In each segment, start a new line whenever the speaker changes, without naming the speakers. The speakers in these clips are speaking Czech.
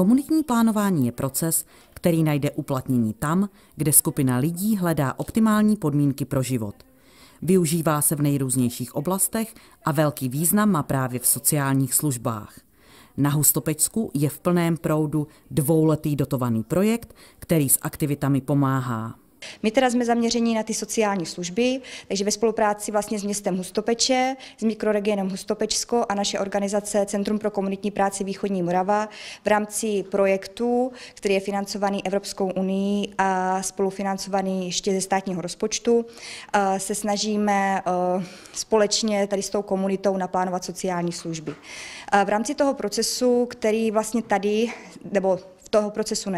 Komunitní plánování je proces, který najde uplatnění tam, kde skupina lidí hledá optimální podmínky pro život. Využívá se v nejrůznějších oblastech a velký význam má právě v sociálních službách. Na Hustopečsku je v plném proudu dvouletý dotovaný projekt, který s aktivitami pomáhá.
My teda jsme zaměření na ty sociální služby, takže ve spolupráci vlastně s městem Hustopeče, s mikroregionem Hustopečsko a naše organizace Centrum pro komunitní práci Východní Morava v rámci projektu, který je financovaný Evropskou unií a spolufinancovaný ještě ze státního rozpočtu, se snažíme společně tady s tou komunitou naplánovat sociální služby. V rámci toho procesu, který vlastně tady, nebo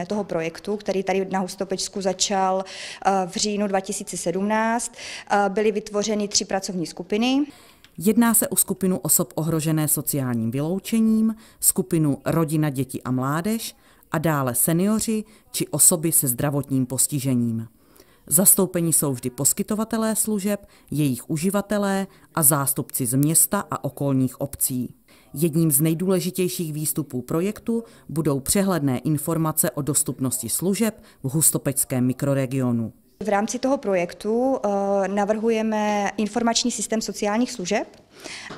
toho projektu, který tady na Hustopečsku začal v říjnu 2017, byly vytvořeny 3 pracovní skupiny.
Jedná se o skupinu osob ohrožené sociálním vyloučením, skupinu rodina, děti a mládež a dále seniori či osoby se zdravotním postižením. Zastoupeni jsou vždy poskytovatelé služeb, jejich uživatelé a zástupci z města a okolních obcí. Jedním z nejdůležitějších výstupů projektu budou přehledné informace o dostupnosti služeb v hustopečském mikroregionu.
V rámci toho projektu navrhujeme informační systém sociálních služeb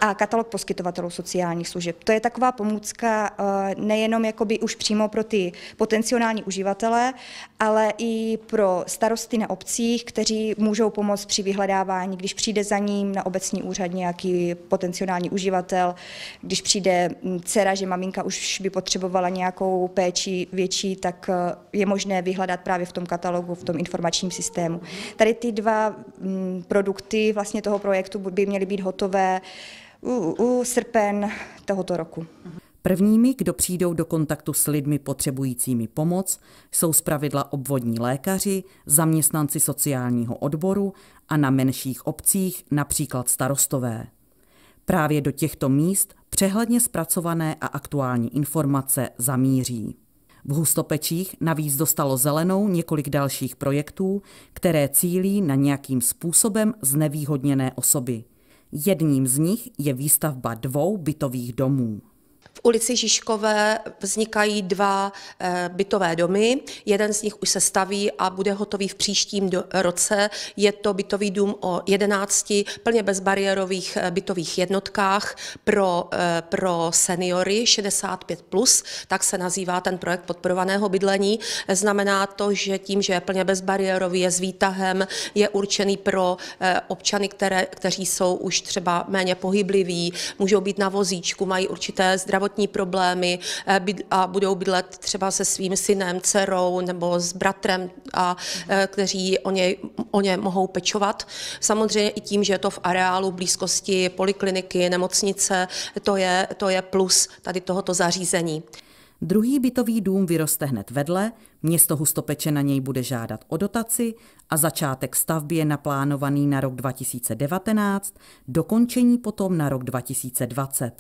a katalog poskytovatelů sociálních služeb. To je taková pomůcka nejenom jakoby už přímo pro ty potenciální uživatele, ale i pro starosty na obcích, kteří můžou pomoct při vyhledávání, když přijde za ním na obecní úřad nějaký potenciální uživatel, když přijde dcera, že maminka už by potřebovala nějakou péči větší, tak je možné vyhledat právě v tom katalogu, v tom informačním systému. Tady ty 2 produkty vlastně toho projektu by měly být hotové srpen tohoto roku.
Prvními, kdo přijdou do kontaktu s lidmi potřebujícími pomoc, jsou zpravidla obvodní lékaři, zaměstnanci sociálního odboru a na menších obcích například starostové. Právě do těchto míst přehledně zpracované a aktuální informace zamíří. V Hustopečích navíc dostalo zelenou několik dalších projektů, které cílí na nějakým způsobem znevýhodněné osoby. Jedním z nich je výstavba 2 bytových domů.
V ulici Žižkové vznikají 2 bytové domy. Jeden z nich už se staví a bude hotový v příštím roce. Je to bytový dům o 11 plně bezbariérových bytových jednotkách pro seniory 65+, tak se nazývá ten projekt podporovaného bydlení. Znamená to, že tím, že je plně bezbariérový, je s výtahem, je určený pro občany, kteří jsou už třeba méně pohybliví, můžou být na vozíčku, mají určité zdravotní problémy a budou bydlet třeba se svým synem, dcerou nebo s bratrem, kteří o ně mohou pečovat. Samozřejmě i tím, že je to v areálu blízkosti polikliniky, nemocnice, to je plus tady tohoto zařízení.
Druhý bytový dům vyroste hned vedle, město Hustopeče na něj bude žádat o dotaci a začátek stavby je naplánovaný na rok 2019, dokončení potom na rok 2020.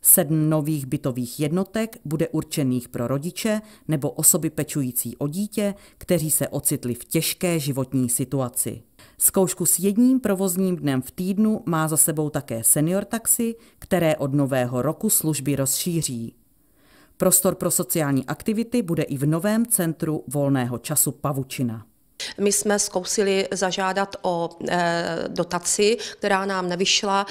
7 nových bytových jednotek bude určených pro rodiče nebo osoby pečující o dítě, kteří se ocitli v těžké životní situaci. Zkoušku s 1 provozním dnem v týdnu má za sebou také senior taxi, které od nového roku služby rozšíří. Prostor pro sociální aktivity bude i v novém centru volného času Pavučina.
My jsme zkusili zažádat o dotaci, která nám nevyšla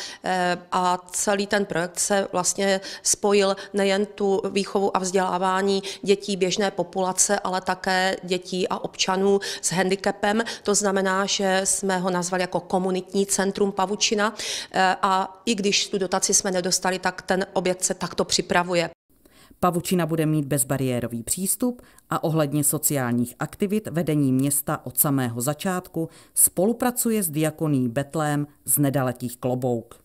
a celý ten projekt se vlastně spojil nejen tu výchovu a vzdělávání dětí běžné populace, ale také dětí a občanů s handicapem. To znamená, že jsme ho nazvali jako komunitní centrum Pavučina a i když tu dotaci jsme nedostali, tak ten objekt se takto připravuje.
Pavučina bude mít bezbariérový přístup a ohledně sociálních aktivit vedení města od samého začátku spolupracuje s Diakonií Betlém z nedalekých Klobouk.